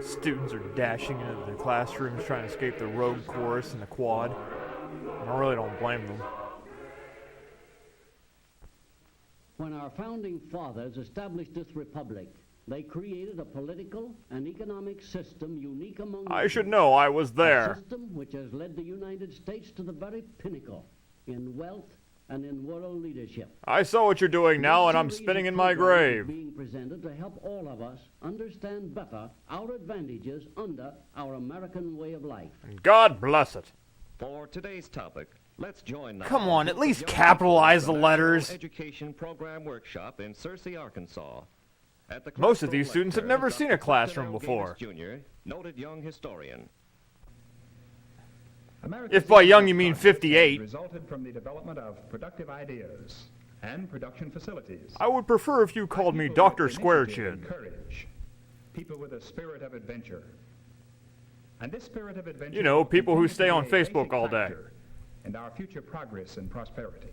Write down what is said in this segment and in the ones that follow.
Students are dashing into their classrooms trying to escape the rogue chorus and the quad. I really don't blame them. When our founding fathers established this republic, they created a political and economic system unique among I should know, I was there. A system which has led the United States to the very pinnacle in wealth and in world leadership. I saw what you're doing now, and I'm spinning in my grave. Being presented to help all of us understand better our advantages under our American way of life. And God bless it. For today's topic, let's join now. Come on, at least capitalize the letters. Education Program Workshop in Searcy, Arkansas. At the Most of these students have never seen a classroom before. Jr., noted young historian. If by young you mean 58. Resulted from the development of productive ideas and production facilities. I would prefer if you called me Dr. Squarechin. Courage. People with a spirit of adventure. And this spirit of adventure, You know, people who stay on Facebook all day. And our future progress and prosperity.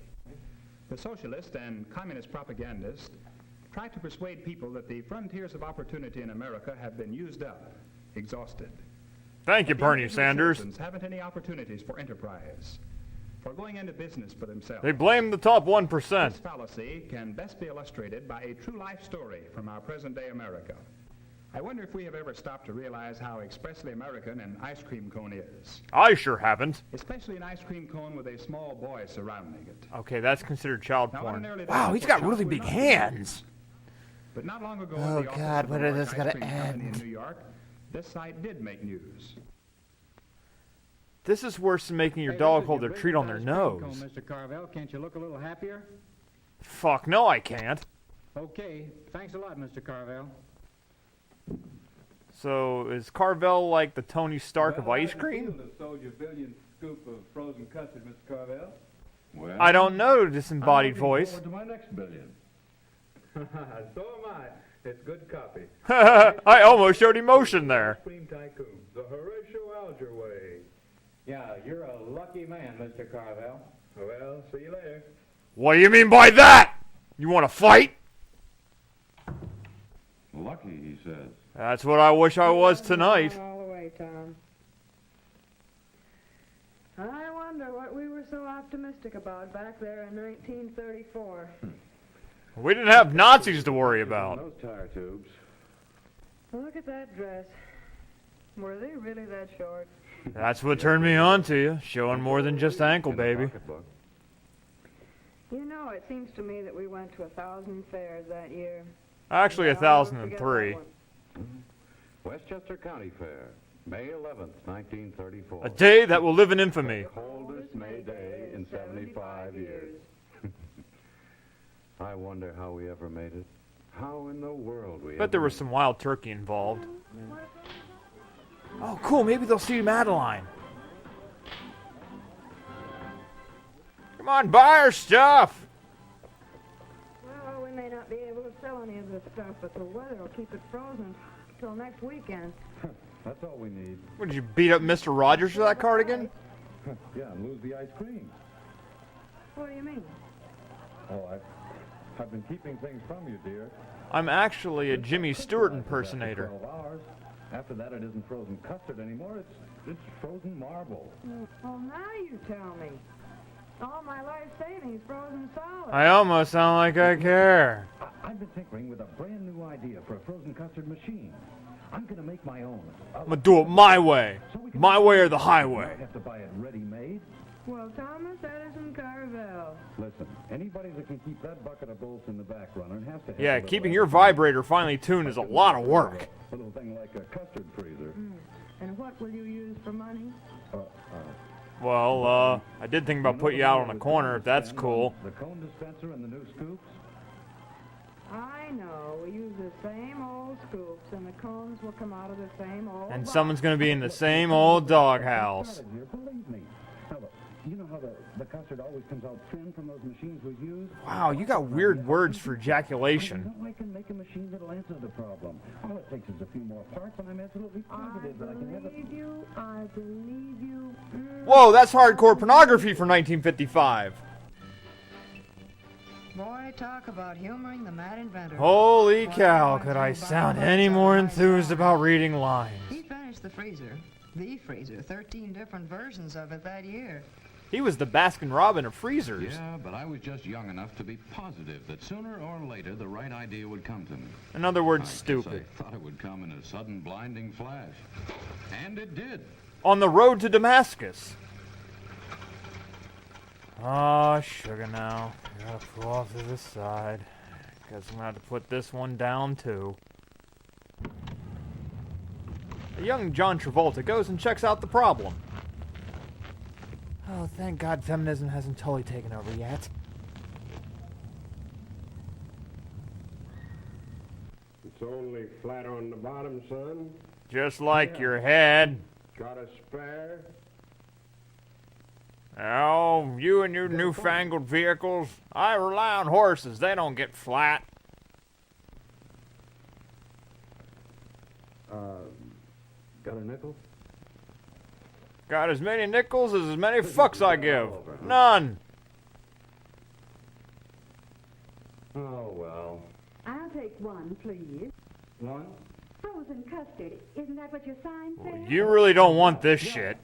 The socialist and communist propagandists try to persuade people that the frontiers of opportunity in America have been used up, exhausted. Thank you, Bernie Sanders. Haven't any opportunities for enterprise, for going into business for themselves. They blame the top 1%. This fallacy can best be illustrated by a true life story from our present-day America. I wonder if we have ever stopped to realize how expressly American an ice cream cone is. I sure haven't. Especially an ice cream cone with a small boy surrounding it. Okay, that's considered child Now, porn. ordinarily, Wow, he's got really big hands. But not long ago, Oh, in the office God, of when the is this large gonna ice cream company end? in New York, this site did make news. This is worse than making your dog hold their treat on their nose. Mr. Carvel, can't you look a little happier? Fuck, no I can't. Okay, thanks a lot, Mr. Carvel. So, is Carvel like the Tony Stark of ice cream? Sold you a billion scoop of frozen custard, Mr. Carvel. Well, I don't know, disembodied I'm looking voice. forward to my next billion. So am I. It's good copy. I almost showed emotion there. Ice cream tycoon, the Horatio Alger way. Yeah, you're a lucky man, Mr. Carvel. Well, see you later. What do you mean by that? You want to fight? Lucky, he says. That's what I wish I was tonight. All the way, Tom. I wonder what we were so optimistic about back there in 1934. We didn't have Nazis to worry about. Those tire tubes. Look at that dress. Were they really that short? That's what turned me on to you, showing more than just ankle, In a baby. pocketbook. You know, it seems to me that we went to 1,000 fairs that year. Actually, Yeah, I'll never 1,003. forget that one. Westchester County Fair, May 11th, 1934. A day that will live in infamy. Coldest May Day in 75 years. I wonder how we ever made it. How in the world we Bet there was some wild turkey involved. Oh, cool, maybe they'll see Madeline. Come on, buy our stuff. Well, we may not be able to sell any of this stuff, but the weather will keep it frozen till next weekend. That's all we need. What, did you beat up Mr. Rogers for that cardigan? Yeah, and lose the ice cream. What do you mean? Oh, I've been keeping things from you, dear. I'm actually a Jimmy Stewart impersonator. 12 hours. After that, it isn't frozen custard anymore. It's frozen marble. Well, now you tell me. All my life savings frozen solid. I almost sound like I care. I've been tinkering with a brand new idea for a frozen custard machine. I'm going to make my own. I'm gonna do it my way. My way or the highway. I have to buy it ready-made. Well, Thomas Edison Carvel. Listen, anybody that can keep that bucket of bolts in the back running has to have Yeah, a little keeping your extra. vibrator finely tuned is a lot of work. A little thing like a custard freezer. And what will you use for money? Well, I did think about putting you out on a corner if that's cool. The cone dispenser and the new scoops. I know. We use the same old scoops, and the cones will come out of the same old And box. someone's gonna be in the same old doghouse. Believe me. Now, look, you know how the custard always comes out thin from those machines we use? Wow, you got weird words for ejaculation. You know I can make a machine that'll answer the problem. All it takes is a few more parts, and I'm absolutely positive that I can have it. I believe you. Whoa, that's hardcore pornography for 1955. Boy, talk about humoring the mad inventor. Holy cow, could I sound any more enthused about reading lines? He finished the freezer, 13 different versions of it that year. He was the Baskin-Robbins of freezers. Yeah, but I was just young enough to be positive that sooner or later the right idea would come to me. In other words, I stupid. guess I thought it would come in a sudden blinding flash. And it did. On the road to Damascus. Oh, sugar now. Gotta pull off to the side. Guess I'm gonna have to put this one down too. A young John Travolta goes and checks out the problem. Oh, thank God feminism hasn't totally taken over yet. It's only flat on the bottom, son. Just like your head. Got a spare? Oh, you and your newfangled vehicles. I rely on horses. They don't get flat. Got a nickel? Got as many nickels as many fucks I give. None. Oh, well. I'll take one, please. One? Frozen custard. Isn't that what your sign says? You really don't want this shit.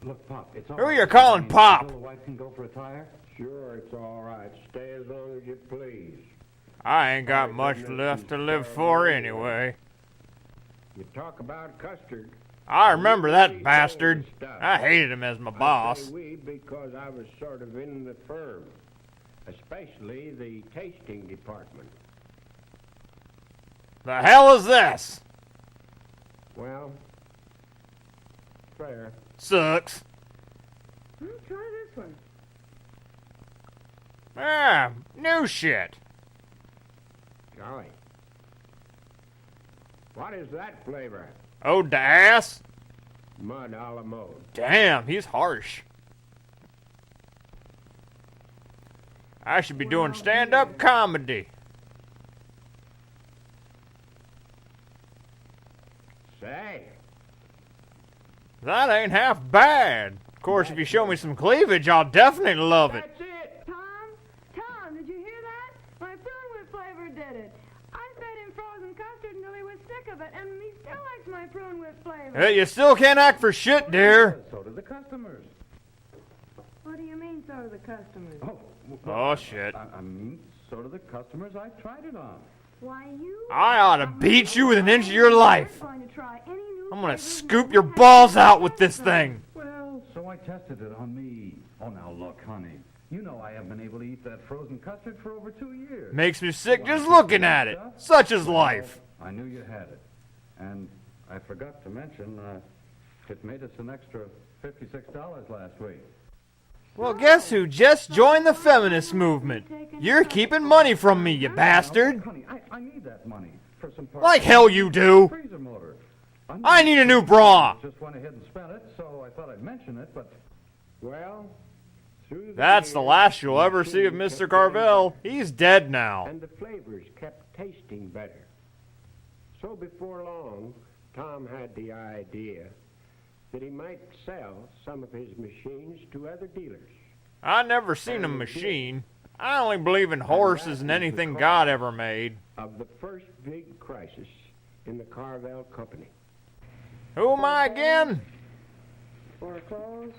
Look, Pop, it's all Who right. you calling Pop? Until the wife can go for a tire? Sure, it's all right. Stay as long as you please. I ain't got much left to live for anyway. You talk about custard. I remember that bastard. I hated him as my I boss. say we because I was sort of in the firm, especially the tasting department. The hell is this? Well, fair. Sucks. Try this one. Ah, new shit. Golly. What is that flavor? Ode to ass? Mud a la mode. Damn, he's harsh. I should be doing stand-up comedy. Say. That ain't half bad. Of course, if you show me some cleavage, I'll definitely love it. That's it. Tom, did you hear that? My prune whip flavor did it. I fed him frozen custard until he was sick of it, and he still likes my prune whip flavor. Hey, you still can't act for shit, dear. So do the customers. What do you mean, so do the customers? Oh, shit. I mean, so do the customers I tried it on. Why, you... I ought to beat you with an inch of your life. I'm going to try any new I'm gonna flavors scoop that your have balls out no with this custard. thing. Well, so I tested it on me. Oh, now look, honey. You know I have been able to eat that frozen custard for over 2 years. Makes me sick just looking at it. Such is life. I knew you had it. And I forgot to mention, it made us an extra $56 last week. Well, guess who just joined the feminist movement? You're keeping money from me, you bastard. Honey, I need that money for some parts. Like hell you do. Freezer motor. I need a new bra. Just went ahead and spent it, so I thought I'd mention it, but... Well, through the That's the years, last you'll ever see of machines Mr. kept Carvel. getting better, He's dead now. and the flavors kept tasting better. So before long, Tom had the idea that he might sell some of his machines to other dealers. I never seen a machine. I only believe in horses and anything God ever made. Of the first big crisis in the Carvel Company. Who am I again? Foreclose.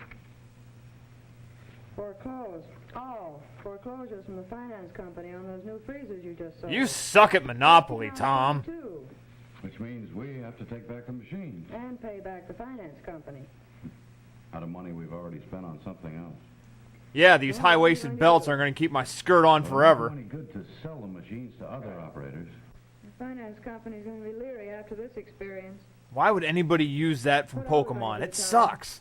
Oh, foreclosures from the finance company on those new freezers you just sold. You suck at Monopoly, Tom. Too, Which means we have to take back the machines. and pay back the finance company. Out of money we've already spent on something else. Yeah, these high-waisted belts aren't going to keep my skirt on forever. It's good to sell the machines to other operators. The finance company's going to be leery after this experience. Why would anybody use that from Pokemon? It sucks.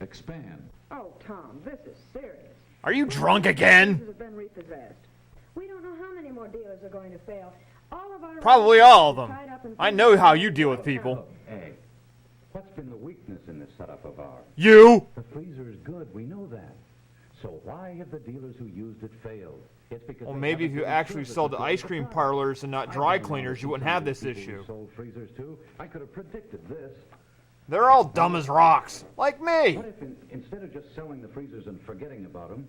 Expand. Oh, Tom, this is serious. Are you drunk again? Freezers have been repossessed. We don't know how many more dealers are going to fail. All of our Probably all of them. tied up in I know how you deal with people. Hey, what's been the weakness in this setup of ours? You! The freezer is good, we know that. So why have the dealers who used it failed? It's because Well, they maybe if haven't you given actually service sold to to ice the cream product. parlors and not I've dry been cleaners, you around wouldn't have people this who issue. Sold freezers too. I could have predicted this. They're all dumb as rocks, like me. What if instead of just selling the freezers and forgetting about them,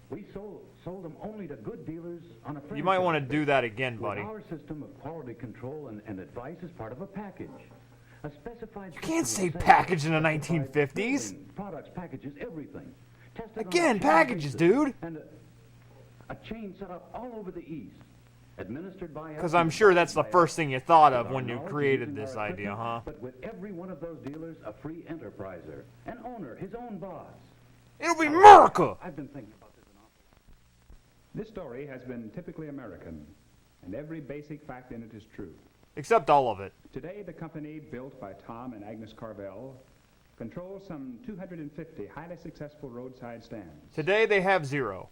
We sold them only to good dealers on a franchise. You might want to do that again, buddy. Our system of quality control and advice is part of a package. A specified You can't say package in the 1950s. Products, packages, everything. Again, packages, dude. And a chain set up all over the East. Administered by... Because I'm sure that's the first thing you thought of when you created this idea, huh? But with every one of those dealers, a free enterpriser. An owner, his own boss. It'll be America! I've been thinking about this an awful lot. This story has been typically American, and every basic fact in it is true. Except all of it. Today, the company built by Tom and Agnes Carvel controls some 250 highly successful roadside stands. Today they have 0.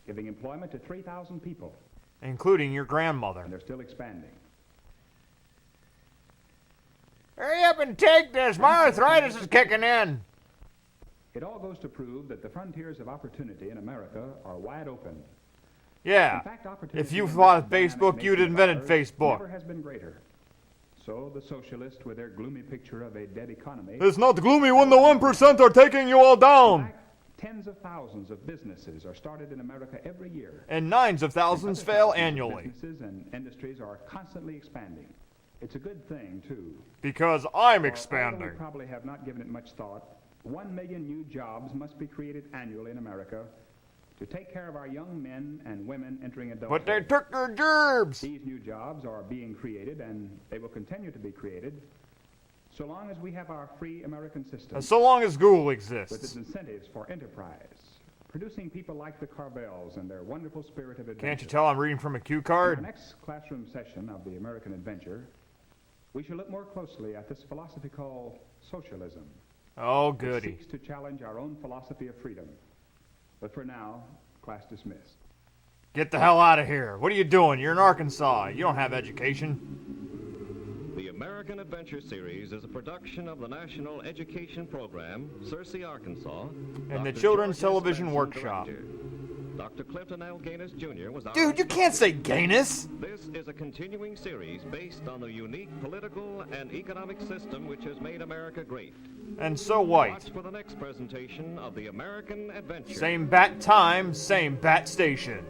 Giving employment to 3,000 people. Including your grandmother. And they're still expanding. Hurry up and take this! My arthritis is kicking in! It all goes to prove that the frontiers of opportunity in America are wide open. Yeah. In fact, If you thought Facebook, you'd invented Facebook. Never has been greater. So the socialists, with their gloomy picture of a dead economy... It's not gloomy when the 1% are taking you all down! Tens of thousands of businesses are started in America every year. And 9s of thousands fail annually. Businesses and industries are constantly expanding. It's a good thing, too. Because I'm Although expanding. we probably have not given it much thought. 1 million new jobs must be created annually in America to take care of our young men and women entering adulthood. But they took their jobs! These new jobs are being created, and they will continue to be created so long as we have our free American system. So long as Google With its exists. incentives for enterprise, producing people like the Carvels and their wonderful spirit of adventure. Can't you tell I'm reading from a cue In card? our next classroom session of the American Adventure, we shall look more closely at this philosophy called socialism. Oh, Which goody. seeks to challenge our own philosophy of freedom. But for now, class dismissed. Get the hell out of here. What are you doing? You're in Arkansas. You don't have education. The American Adventure Series is a production of the National Education Program, Searcy, Arkansas. And the Dr. Children's George S. Television Benson, Workshop. director. Dr. Clinton L. Gaines, Jr. was our... Dude, you can't say gayness! This is a continuing series based on the unique political and economic system which has made America great. And so white. Watch for the next presentation of the American Adventure. Same bat time, same bat station.